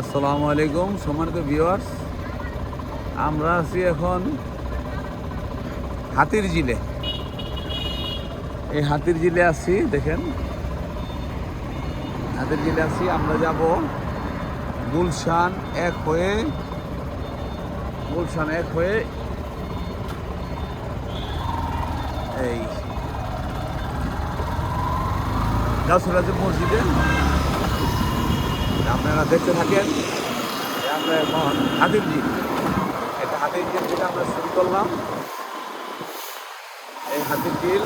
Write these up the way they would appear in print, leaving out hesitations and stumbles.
আসসালামু আলাইকুম সম্মানিত ভিউয়ার্স, আমরা আছি এখন হাতির ঝিলে। এই হাতির ঝিলে আছি, দেখেন হাতির ঝিলে আছি। আমরা যাব গুলশান এক হয়ে এই গাছুরাজ মসজিদে। আপনারা দেখতে থাকেন। আমরা এখন হাতির ঝিল, এটা হাতির ঝিল থেকে আমরা শুরু করলাম। এই হাতির ঝিল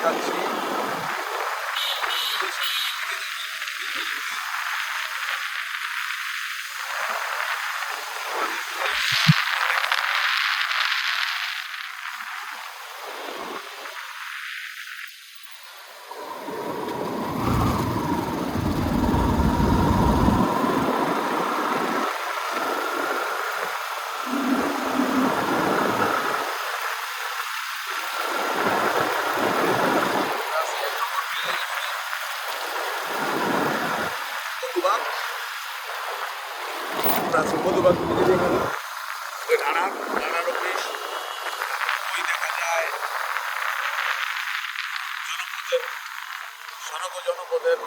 যাচ্ছি। মধুবাগ ডানার অফিস ওই দেখা যায়। জনপদের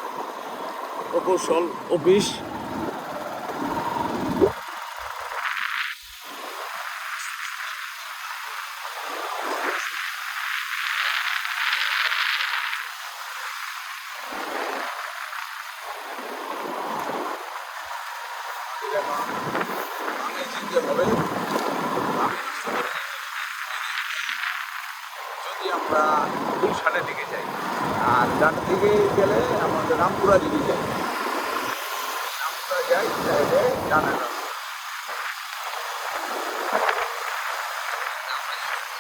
প্রকৌশল অফিস। যদি আমরা গুলশানের দিকে যাই, আর ডান দিকে গেলে আমাদের রামপুরা দিকে যাই, তাহলে ডানের রাস্তা।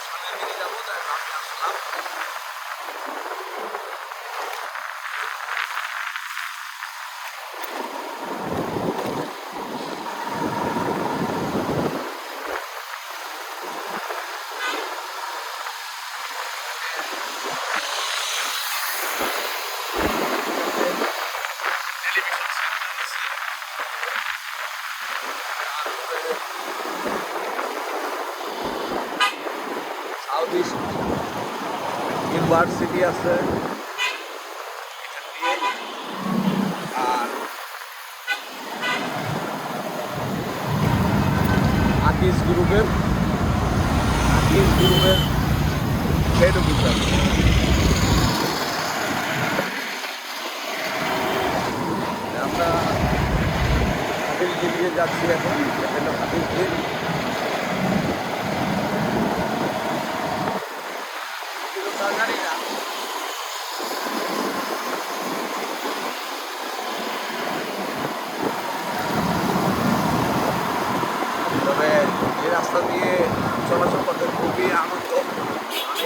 গুলশানের দিকে যাবো, তাই আমি আসলাম। সাউথ ইস্ট ইউনিভার্সিটি আছে, আর আকিস গ্রুপের হেড অফিসার। আমরা হাতির ঝিলে যাচ্ছি এখন। এটা হাতির ঝিল। তবে এই রাস্তা দিয়ে চলাচল করতে খুবই আনন্দ।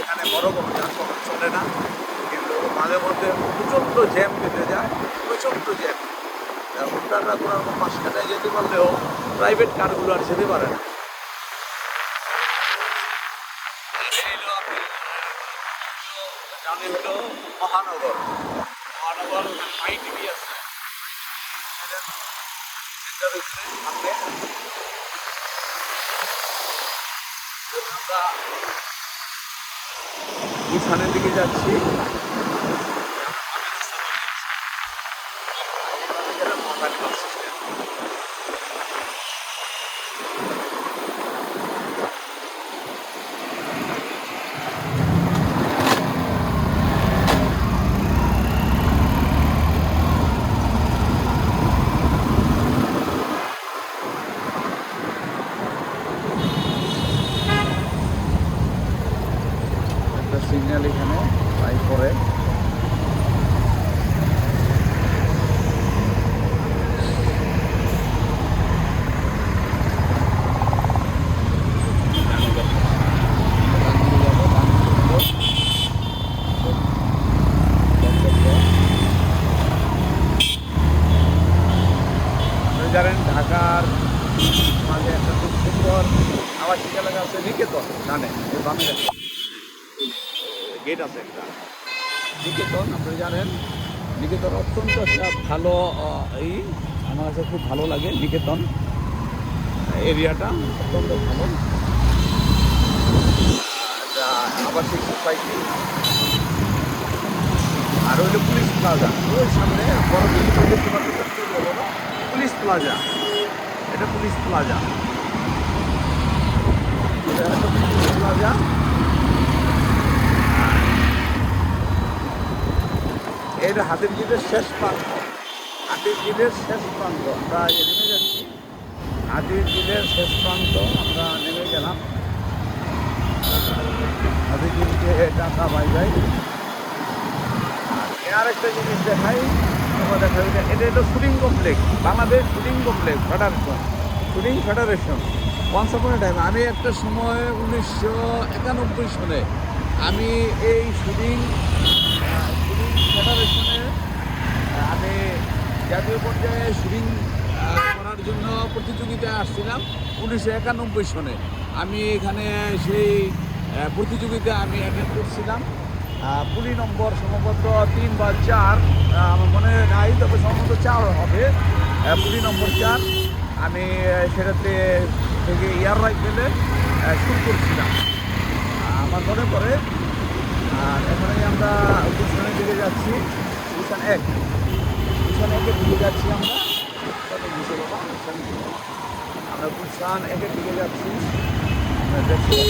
এখানে বড় কোনো যানবাহন চলে না, কিন্তু মাঝে মধ্যে প্রচণ্ড জ্যাম পেতে যায়, প্রচণ্ড জ্যাম। হুন্ডাররা কোনো রকম মাঝখানে যেতে পারলেও প্রাইভেট কারগুলো আর যেতে পারে না। হলো মহানগর আইটিভি আছে সামনে। আমরা গুলশানের দিকে যাচ্ছি। সিগন্যাল এখানে পাই পরে। আবাসিক এলাকা আছে নিকেতন, জানে বামে দেখেন গেট আছে একটা নিকেতন, আপনি জানেন নিকেতন অত্যন্ত একটা ভালো এই আমার কাছে খুব ভালো লাগে নিকেতন এরিয়াটা অত্যন্ত ভালো একটা আবাসিক সোসাইটি। আর হইলো পুলিশ প্লাজা, ওই সামনে বড় বিল্ডিং দেখতে পাচ্ছেন পুলিশ প্লাজা, এটা পুলিশ প্লাজা, এটা একটা পুলিশ প্লাজা। এটা হাতির ঝিলের শেষ প্রান্ত, হাতির ঝিলের শেষ প্রান্ত আমরা নেমে যাচ্ছি, হাতির ঝিলের শেষ প্রান্ত আমরা নেমে গেলাম। হাতির ঝিলকে টাকা বাই যায়। আর একটা জিনিস দেখাই, দেখা এটা হলো shooting complex, Bangladesh shooting complex federation, shooting federation. Once upon a time আমি একটা সময় 1991 সালে আমি এই শুটিং ফেডারেশনে আমি জাতীয় পর্যায়ে শুটিং করার জন্য প্রতিযোগিতায় আসছিলাম 1991 সনে। আমি এখানে সেই প্রতিযোগিতা আমি অ্যাটেন্ড করছিলাম। পুলি নম্বর সম্ভবত 3 বা 4 আমার মনে নাই, তবে সম্ভবত 4 হবে, পুলি নম্বর 4। আমি সেটাতে থেকে এয়ার রাইফেলে শুট করছিলাম আমার মনে পড়ে। আর এখানে আমরা গুলশানের দিকে যাচ্ছি, গুলশান 1, গুলশান 1-এর দিকে যাচ্ছি আমরা, আমরা গুলশান 1-এর দিকে যাচ্ছি। দেখছি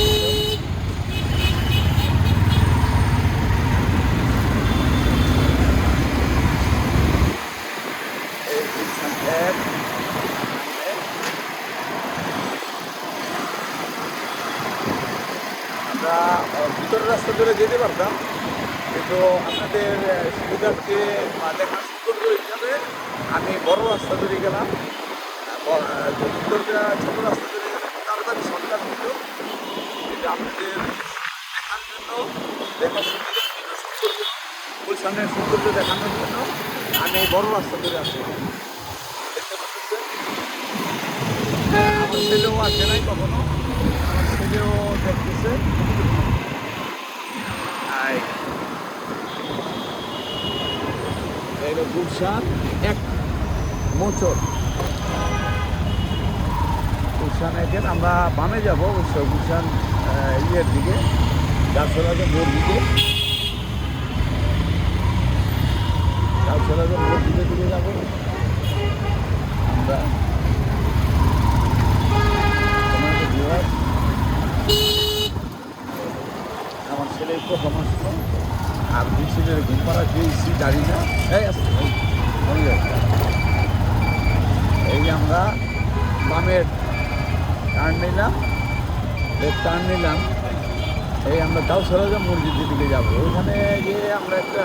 আমরা ভিতরের রাস্তা ধরে যেতে পারতাম, কিন্তু আপনাদের সুবিধার্থে বা দেখার সৌন্দর্য হিসাবে আমি বড় রাস্তা ধরে গেলাম। ভিতরটা ছোটো রাস্তা ধরে গেলে তাড়াতাড়ি সরকার দিত, কিন্তু আপনাদের দেখার জন্য, দেখার সুবিধার জন্য, সৌন্দর্য গুলশানের সৌন্দর্য দেখানোর জন্য আমি বড় রাস্তা ধরে আসি। দেখতে পাচ্ছেন আমার ছেলেও আসে নাই কখনো, আমার ছেলেও দেখতেছে। গুলশান 1 মোচর, গুলশান 1-এর আমরা বামে যাবো অবশ্য, গুলশান ইয়ের দিকে, গাছতলাকে মোড় দিকে, গাছতলাকে মোড় দিকে দিকে যাবো আমরা। আমার ছেলে প্রথম আসলো, আর দুই ছেলের ঘুম পাড়া খেয়েছি দাঁড়িয়ে না, এই যে আমরা বামের টার্ন নিলাম, টার্ন নিলাম, এই আমরা গাউসরাজা মসজিদের দিকে যাবো। ওইখানে গিয়ে আমরা একটা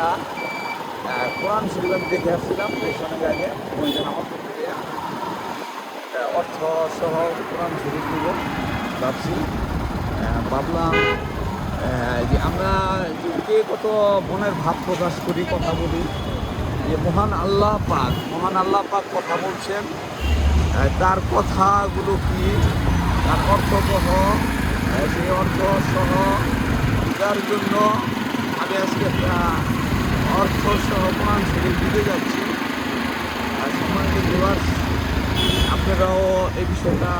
কোরআন শরীফ আমি দেখে আসছিলাম বেশ অনেক আগে, ওইখানে আমার অর্থ সহ কোরআন শরীফ নিব ভাবছি। ভাবলাম যে আমরা কে কত মনের ভাব প্রকাশ করি, কথা বলি, যে মহান আল্লাহ পাক কথা বলছেন, তার কথাগুলো কি, তার অর্থসহ, সেই অর্থসহ যার জন্য আমি আজকে একটা অর্থসহ কোরআন শরীফ দিতে যাচ্ছি। আর সম্মানিত ভিউয়ার্স, আপনারাও এই বিষয়টা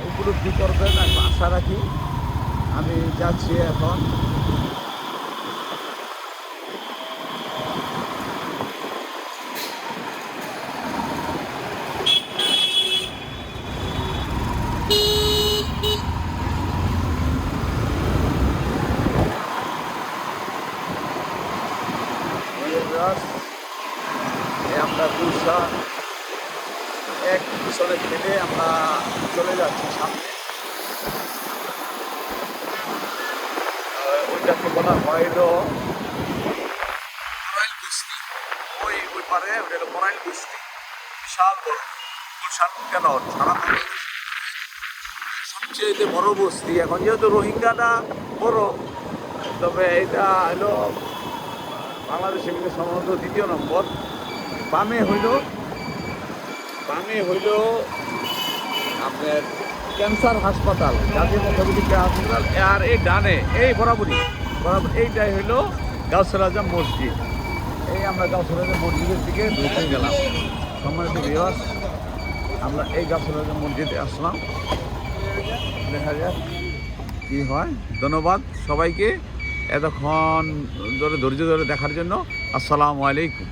উপলব্ধি করবেন, আমি আশা রাখি। আমি যাচ্ছি এখন, আমরা গুলশান 1 পিছনে ফেলে আমরা চলে যাচ্ছি সামনে। ওইটাকে বলা হইল মরাইল বস্তি, ওই পারে ওটা হলো মরাইল বস্তি, বিশাল বড়। গুলশান কেন সারা সবচেয়ে বড় বস্তি। এখন যেহেতু রোহিঙ্গাটা বড়, তবে এটা হলো বাংলাদেশে কিন্তু সম্ভবত 2য় নম্বর। বামে হইল আপনার ক্যান্সার হাসপাতাল, জাতীয় তথাকথিত হাসপাতাল। আর এই ডানে এই বরাবরই এইটাই হলো গাউসুল আজম মসজিদ। এই আমরা গাউসুল আজম মসজিদের দিকে ঢুকে গেলাম। সম্মানিত ভিউয়ার্স, আমরা এই গাউসুল আজম মসজিদে আসলাম, দেখা যাক কী হয়। ধন্যবাদ সবাইকে এতক্ষণ ধরে ধৈর্য ধরে দেখার জন্য। আসসালামু আলাইকুম।